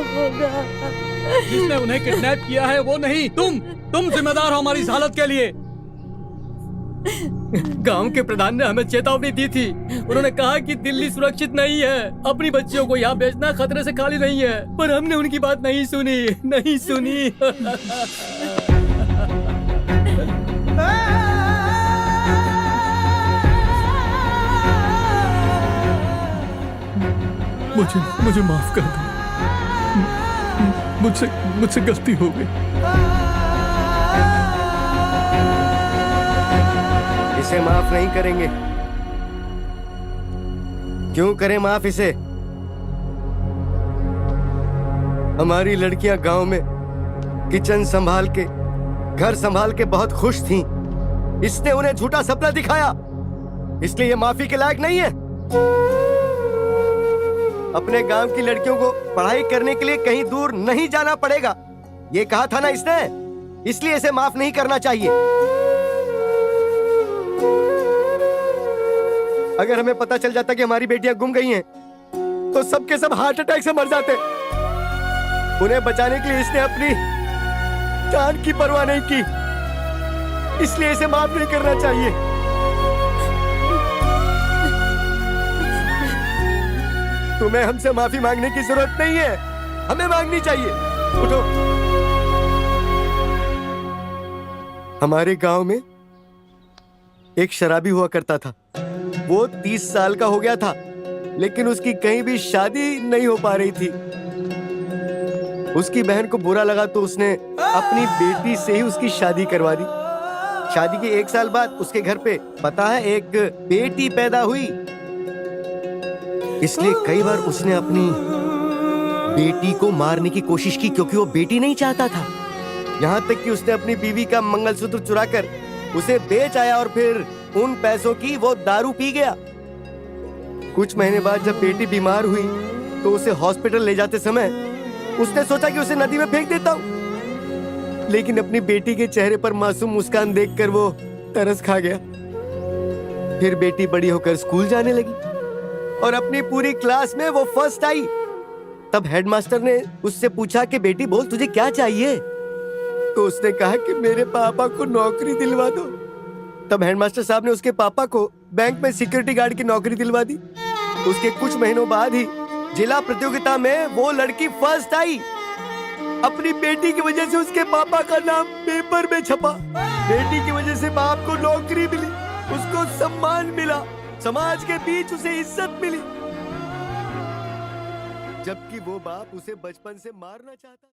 होगा। जिसने उन्हें किडनैप किया है वो नहीं, तुम जिम्मेदार हो हमारी इस हालत के लिए। गांव के प्रधान ने हमें चेतावनी दी थी। उन्होंने कहा कि दिल्ली सुरक्षित नहीं है, अपनी बच्चियों को यहाँ भेजना खतरे से खाली नहीं है, पर हमने उनकी बात नहीं सुनी, नहीं सुनी। मुझे माफ कर दो। मुझसे गलती हो गई। इसे माफ नहीं करेंगे। क्यों करें माफ इसे? हमारी लड़कियां गांव में किचन संभाल के, घर संभाल के बहुत खुश थीं। इसने उन्हें झूठा सपना दिखाया, इसलिए ये माफी के लायक नहीं है। अपने गांव की लड़कियों को पढ़ाई करने के लिए कहीं दूर नहीं जाना पड़ेगा, ये कहा था ना इसने, इसलिए इसे माफ नहीं करना चाहिए। अगर हमें पता चल जाता कि हमारी बेटियां गुम गई हैं, तो सब के सब हार्ट अटैक से मर जाते। उन्हें बचाने के लिए इसने अपनी जान की परवाह नहीं की, इसलिए इसे माफ नहीं करना चाहिए। तुम्हें हमसे माफी मांगने की जरूरत नहीं है, हमें मांगनी चाहिए। उठो। हमारे गांव में एक शराबी हुआ करता था। वो 30 साल का हो गया था, लेकिन उसकी कहीं भी शादी नहीं हो पा रही थी। उसकी बहन को बुरा लगा तो उसने अपनी बेटी से ही उसकी शादी करवा दी। शादी के 1 साल बाद उसके घर पे पता है एक बेटी पैदा हुई। इसलिए कई बार उसने अपनी बेटी को मारने की कोशिश की, क्योंकि वो बेटी नहीं चाहता था। यहाँ तक कि उसने अपनी बीवी का मंगलसूत्र चुराकर उसे बेच आया और फिर उन पैसों की वो दारू पी गया। कुछ महीने बाद जब बेटी बीमार हुई तो उसे हॉस्पिटल ले जाते समय उसने सोचा कि उसे नदी में फेंक देता हूँ, लेकिन अपनी बेटी के चेहरे पर मासूम मुस्कान देखकर वो तरस खा गया। फिर बेटी बड़ी होकर स्कूल जाने लगी और अपनी पूरी क्लास में वो फर्स्ट आई। तब हेडमास्टर ने उससे पूछा कि बेटी बोल तुझे क्या चाहिए? तो उसने कहा कि मेरे पापा को नौकरी दिलवा दो। तब हेडमास्टर साहब ने उसके पापा को बैंक में सिक्योरिटी गार्ड की नौकरी दिलवा दी। उसके कुछ महीनों बाद ही जिला प्रतियोगिता में वो लड़की फर्स्ट आई। अपनी बेटी की वजह से उसके पापा का नाम पेपर में छपा। बेटी की वजह से बाप को नौकरी मिली, उसको सम्मान मिला, समाज के बीच उसे इज्जत मिली, जबकि वो बाप उसे बचपन से मारना चाहता।